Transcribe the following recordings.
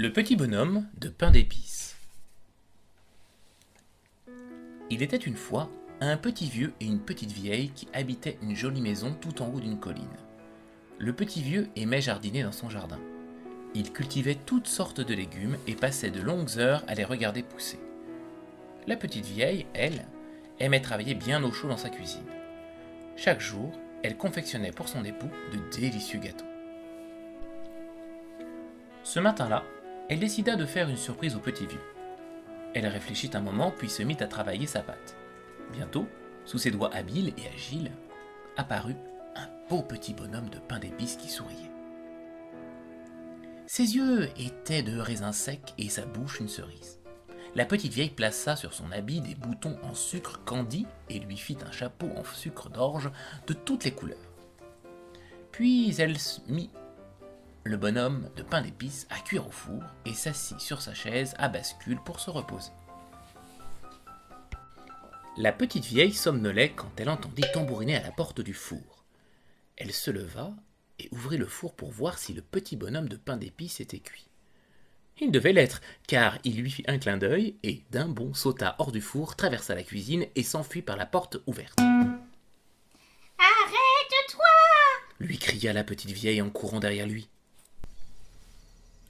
Le petit bonhomme de pain d'épices. Il était une fois un petit vieux et une petite vieille qui habitaient une jolie maison tout en haut d'une colline. Le petit vieux aimait jardiner dans son jardin. Il cultivait toutes sortes de légumes et passait de longues heures à les regarder pousser. La petite vieille, elle, aimait travailler bien au chaud dans sa cuisine. Chaque jour, elle confectionnait pour son époux de délicieux gâteaux. Ce matin-là, elle décida de faire une surprise au petit vieux. Elle réfléchit un moment puis se mit à travailler sa pâte. Bientôt, sous ses doigts habiles et agiles, apparut un beau petit bonhomme de pain d'épices qui souriait. Ses yeux étaient de raisins secs et sa bouche une cerise. La petite vieille plaça sur son habit des boutons en sucre candi et lui fit un chapeau en sucre d'orge de toutes les couleurs. Puis elle mit le bonhomme de pain d'épices à cuire au four et s'assit sur sa chaise à bascule pour se reposer. La petite vieille somnolait quand elle entendit tambouriner à la porte du four. Elle se leva et ouvrit le four pour voir si le petit bonhomme de pain d'épices était cuit. Il devait l'être, car il lui fit un clin d'œil et, d'un bond, sauta hors du four, traversa la cuisine et s'enfuit par la porte ouverte. « Arrête-toi » lui cria la petite vieille en courant derrière lui.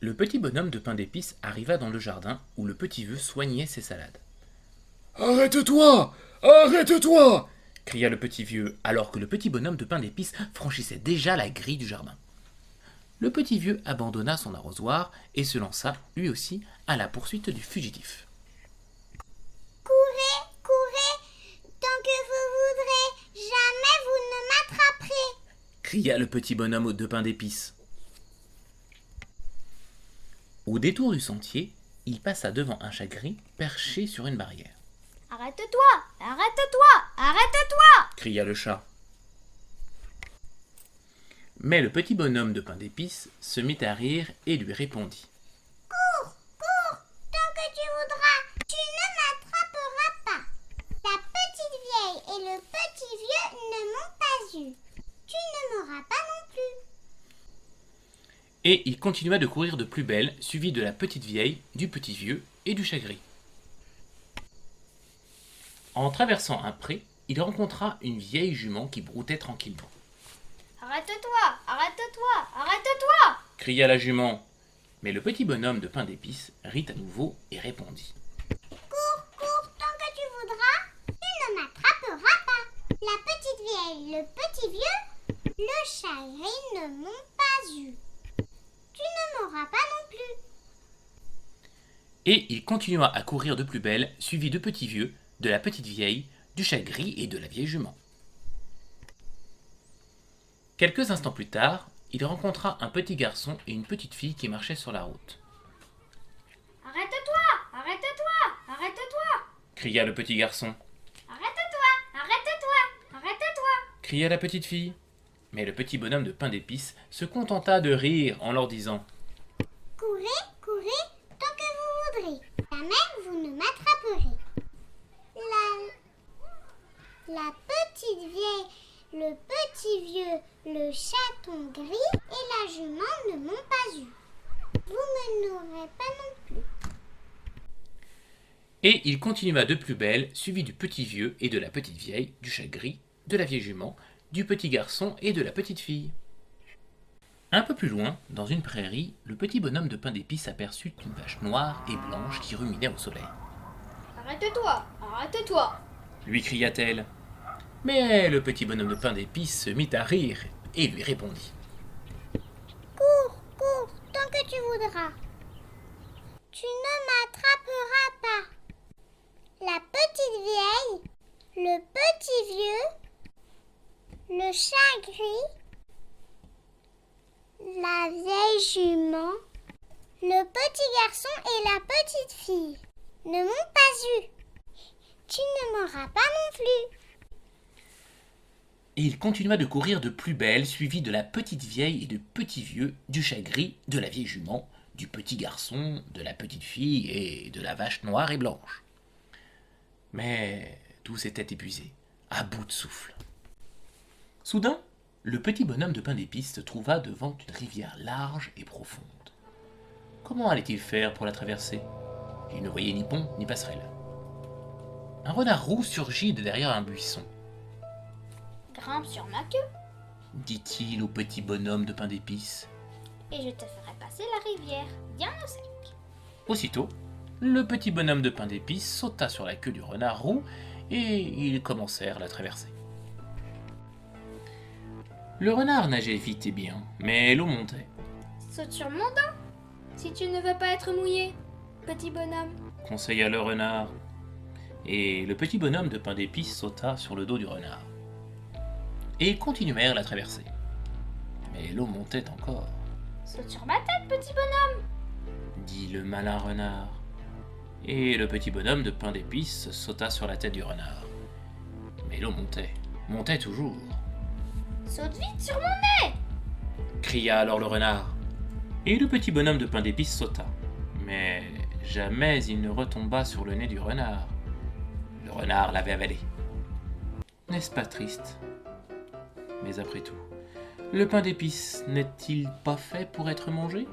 Le petit bonhomme de pain d'épices arriva dans le jardin où le petit vieux soignait ses salades. « Arrête-toi ! Arrête-toi » cria le petit vieux, alors que le petit bonhomme de pain d'épices franchissait déjà la grille du jardin. Le petit vieux abandonna son arrosoir et se lança, lui aussi, à la poursuite du fugitif. « Courez, courez, tant que vous voudrez, jamais vous ne m'attraperez » cria le petit bonhomme de pain d'épices. Au détour du sentier, il passa devant un chat gris perché sur une barrière. « Arrête-toi, arrête-toi, arrête-toi » cria le chat. Mais le petit bonhomme de pain d'épices se mit à rire et lui répondit. « Cours, cours, tant que tu voudras, tu ne m'attraperas pas. La petite vieille et le petit vieux ne m'ont pas eu. Tu ne m'auras pas non plus. » Et il continua de courir de plus belle, suivi de la petite vieille, du petit vieux et du chat gris. En traversant un pré, il rencontra une vieille jument qui broutait tranquillement. « Arrête-toi, arrête-toi, arrête-toi » cria la jument. Mais le petit bonhomme de pain d'épices rit à nouveau et répondit. « Cours, cours, tant que tu voudras, tu ne m'attraperas pas. La petite vieille, le petit vieux, le chat gris ne m'ont pas eu. Tu ne m'auras pas non plus. » Et il continua à courir de plus belle, suivi de petit vieux, de la petite vieille, du chat gris et de la vieille jument. Quelques instants plus tard, il rencontra un petit garçon et une petite fille qui marchaient sur la route. « Arrête-toi, arrête-toi, arrête-toi, Cria le petit garçon. arrête-toi, arrête-toi, arrête-toi. » Cria la petite fille. Mais le petit bonhomme de pain d'épices se contenta de rire en leur disant. Courez, courez, tant que vous voudrez. Jamais vous ne m'attraperez. La petite vieille, le petit vieux, le chaton gris et la jument ne m'ont pas eu. Vous ne n'aurez pas non plus. Et il continua de plus belle, suivi du petit vieux et de la petite vieille, du chat gris, de la vieille jument, du petit garçon et de la petite fille. Un peu plus loin, dans une prairie, le petit bonhomme de pain d'épices aperçut une vache noire et blanche qui ruminait au soleil. « Arrête-toi, arrête-toi. » Lui cria-t-elle. Mais le petit bonhomme de pain d'épices se mit à rire et lui répondit. Cours, cours, tant que tu voudras. Tu ne m'attraperas pas. La petite vieille, le petit vieux, le chat gris, la vieille jument, le petit garçon et la petite fille ne m'ont pas eu. Tu ne m'auras pas non plus. Et il continua de courir de plus belle, suivi de la petite vieille et du petit vieux, du chat gris, de la vieille jument, du petit garçon, de la petite fille et de la vache noire et blanche. Mais tous étaient épuisés, à bout de souffle. Soudain, le petit bonhomme de pain d'épices se trouva devant une rivière large et profonde. comment allait-il faire pour la traverser? Il ne voyait ni pont ni passerelle. Un renard roux surgit de derrière un buisson. Grimpe sur ma queue Dit-il au petit bonhomme de pain d'épices. et je te ferai passer la rivière, bien au sec. Aussitôt, le petit bonhomme de pain d'épices sauta sur la queue du renard roux et ils commencèrent la traversée. Le renard nageait vite et bien, mais l'eau montait. Saute sur mon dos, si tu ne veux pas être mouillé, petit bonhomme. Conseilla le renard. Et le petit bonhomme de pain d'épices sauta sur le dos du renard. Et ils continuèrent la traversée. Mais l'eau montait encore, Saute sur ma tête, petit bonhomme. dit le malin renard. Et le petit bonhomme de pain d'épices sauta sur la tête du renard. Mais l'eau montait toujours, Saute vite sur mon nez. cria alors le renard. Et le petit bonhomme de pain d'épices sauta. Mais jamais il ne retomba sur le nez du renard. Le renard l'avait avalé. N'est-ce pas triste? Mais après tout, le pain d'épices n'est-il pas fait pour être mangé?